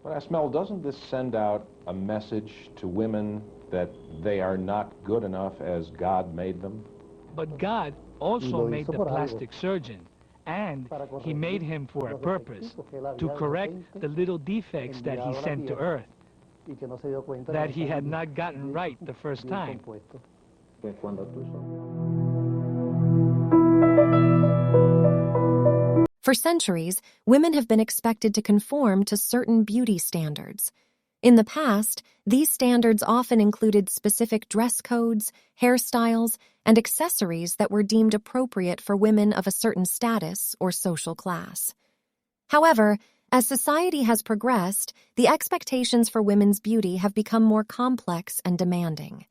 But Asmel, doesn't this send out a message to women that they are not good enough as God made them? But God also made the plastic surgeon, and he made him for a purpose, to correct the little defects that he sent to earth, that he had not gotten right the first time. For centuries, women have been expected to conform to certain beauty standards. In the past, these standards often included specific dress codes, hairstyles, and accessories that were deemed appropriate for women of a certain status or social class. However, as society has progressed, the expectations for women's beauty have become more complex and demanding.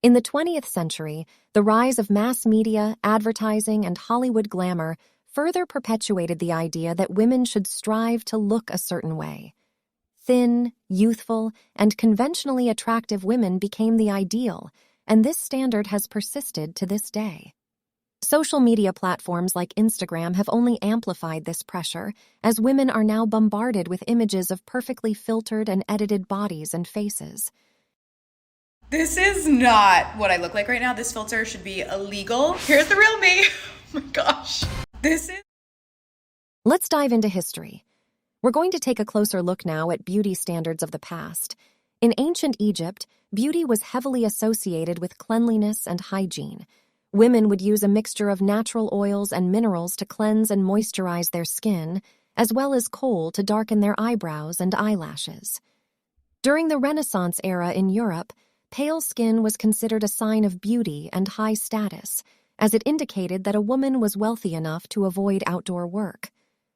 In the 20th century, the rise of mass media, advertising, and Hollywood glamour further perpetuated the idea that women should strive to look a certain way. Thin, youthful, and conventionally attractive women became the ideal, and this standard has persisted to this day. Social media platforms like Instagram have only amplified this pressure, as women are now bombarded with images of perfectly filtered and edited bodies and faces. This is not what I look like right now. This filter should be illegal. Here's the real me. Oh my gosh. Let's dive into history. We're going to take a closer look now at beauty standards of the past. In ancient Egypt, beauty was heavily associated with cleanliness and hygiene. Women would use a mixture of natural oils and minerals to cleanse and moisturize their skin, as well as kohl to darken their eyebrows and eyelashes. During the Renaissance era in Europe, pale skin was considered a sign of beauty and high status, as it indicated that a woman was wealthy enough to avoid outdoor work.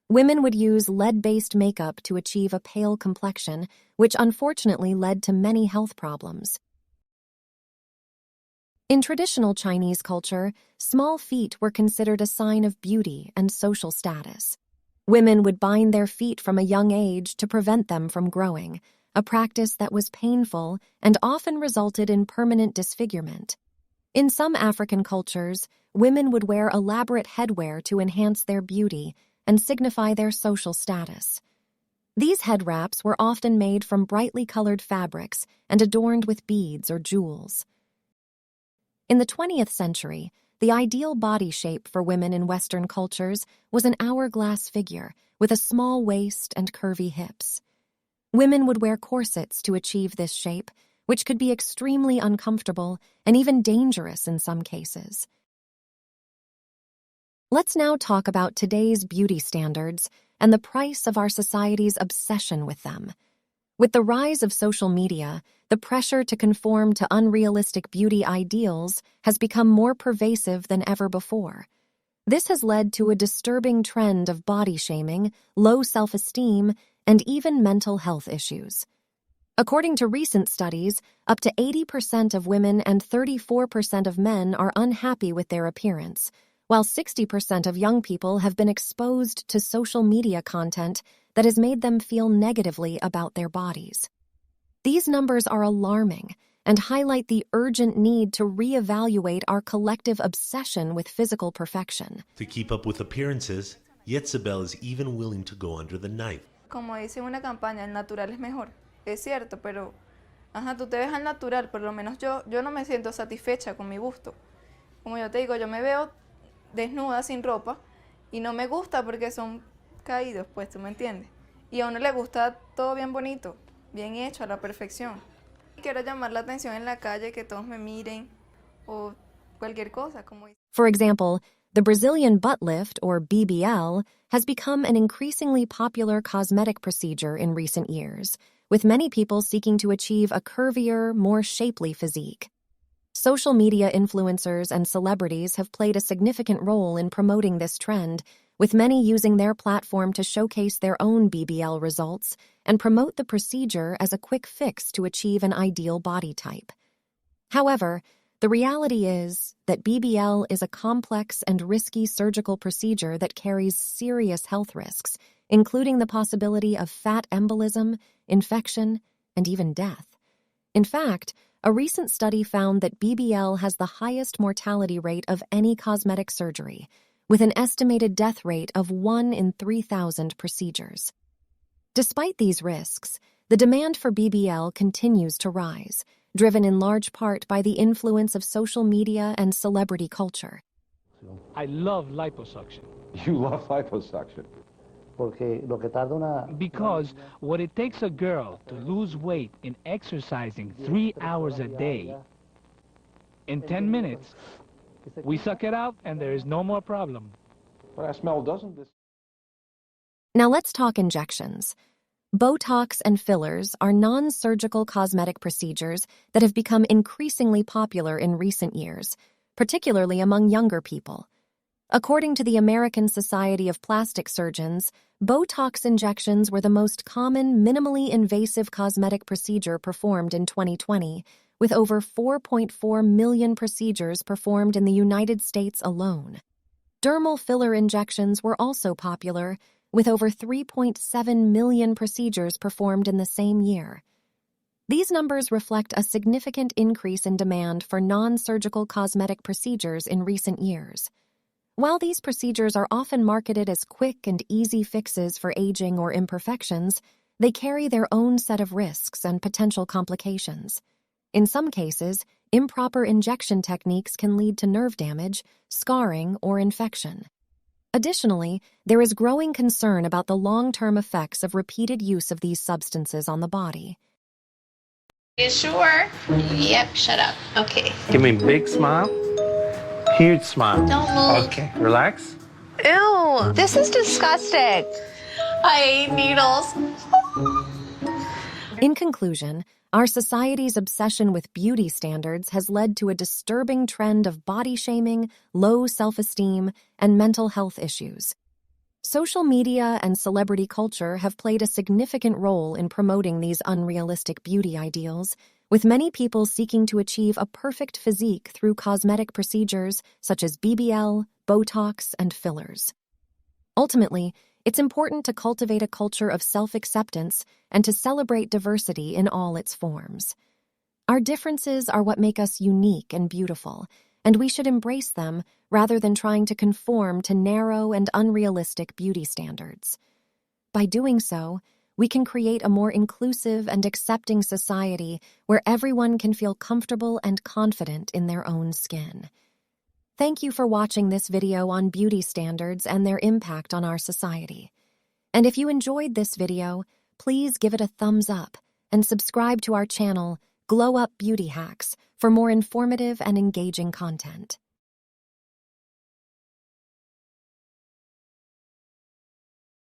Women would use lead-based makeup to achieve a pale complexion, which unfortunately led to many health problems. In traditional Chinese culture, small feet were considered a sign of beauty and social status. Women would bind their feet from a young age to prevent them from growing, a practice that was painful and often resulted in permanent disfigurement. In some African cultures, women would wear elaborate headwear to enhance their beauty and signify their social status. These head wraps were often made from brightly colored fabrics and adorned with beads or jewels. In the 20th century, the ideal body shape for women in Western cultures was an hourglass figure with a small waist and curvy hips. Women would wear corsets to achieve this shape, which could be extremely uncomfortable and even dangerous in some cases. Let's now talk about today's beauty standards and the price of our society's obsession with them. With the rise of social media, the pressure to conform to unrealistic beauty ideals has become more pervasive than ever before. This has led to a disturbing trend of body shaming, low self-esteem, and even mental health issues. According to recent studies, up to 80% of women and 34% of men are unhappy with their appearance, while 60% of young people have been exposed to social media content that has made them feel negatively about their bodies. These numbers are alarming and highlight the urgent need to reevaluate our collective obsession with physical perfection. To keep up with appearances, Yetzabel is even willing to go under the knife. Como dice una campaña, el natural es mejor. Es cierto, pero tú te ves al natural, por lo menos yo no me siento satisfecha con mi busto. Como yo te digo, yo me veo desnuda, sin ropa, y no me gusta porque son caídos, pues, ¿tú me entiendes? Y a uno le gusta todo bien bonito, bien hecho, a la perfección. Quiero llamar la atención en la calle, que todos me miren, o cualquier cosa, como... For example, the Brazilian butt lift, or BBL, has become an increasingly popular cosmetic procedure in recent years, with many people seeking to achieve a curvier, more shapely physique. Social media influencers and celebrities have played a significant role in promoting this trend, with many using their platform to showcase their own BBL results and promote the procedure as a quick fix to achieve an ideal body type. However, the reality is that BBL is a complex and risky surgical procedure that carries serious health risks, including the possibility of fat embolism, infection, and even death. In fact, a recent study found that BBL has the highest mortality rate of any cosmetic surgery, with an estimated death rate of 1 in 3,000 procedures. Despite these risks, the demand for BBL continues to rise, driven in large part by the influence of social media and celebrity culture. I love liposuction. You love liposuction. Because what it takes a girl to lose weight in exercising 3 hours a day, in 10 minutes, we suck it out and there is no more problem. But I smell, doesn't this... Now let's talk injections. Botox and fillers are non-surgical cosmetic procedures that have become increasingly popular in recent years, particularly among younger people. According to the American Society of Plastic Surgeons, Botox injections were the most common minimally invasive cosmetic procedure performed in 2020, with over 4.4 million procedures performed in the United States alone. Dermal filler injections were also popular, with over 3.7 million procedures performed in the same year. These numbers reflect a significant increase in demand for non-surgical cosmetic procedures in recent years. While these procedures are often marketed as quick and easy fixes for aging or imperfections, they carry their own set of risks and potential complications. In some cases, improper injection techniques can lead to nerve damage, scarring, or infection. Additionally, there is growing concern about the long-term effects of repeated use of these substances on the body. You sure? Yep, shut up. Okay. Give me a big smile. Huge smile. Don't move. Okay, relax. Ew, this is disgusting. I hate needles. In conclusion, our society's obsession with beauty standards has led to a disturbing trend of body shaming, low self-esteem, and mental health issues. Social media and celebrity culture have played a significant role in promoting these unrealistic beauty ideals, with many people seeking to achieve a perfect physique through cosmetic procedures such as BBL, Botox, and fillers. Ultimately, it's important to cultivate a culture of self-acceptance and to celebrate diversity in all its forms. Our differences are what make us unique and beautiful, and we should embrace them rather than trying to conform to narrow and unrealistic beauty standards. By doing so, we can create a more inclusive and accepting society where everyone can feel comfortable and confident in their own skin. Thank you for watching this video on beauty standards and their impact on our society. And if you enjoyed this video, please give it a thumbs up and subscribe to our channel, Glow Up Beauty Hacks, for more informative and engaging content.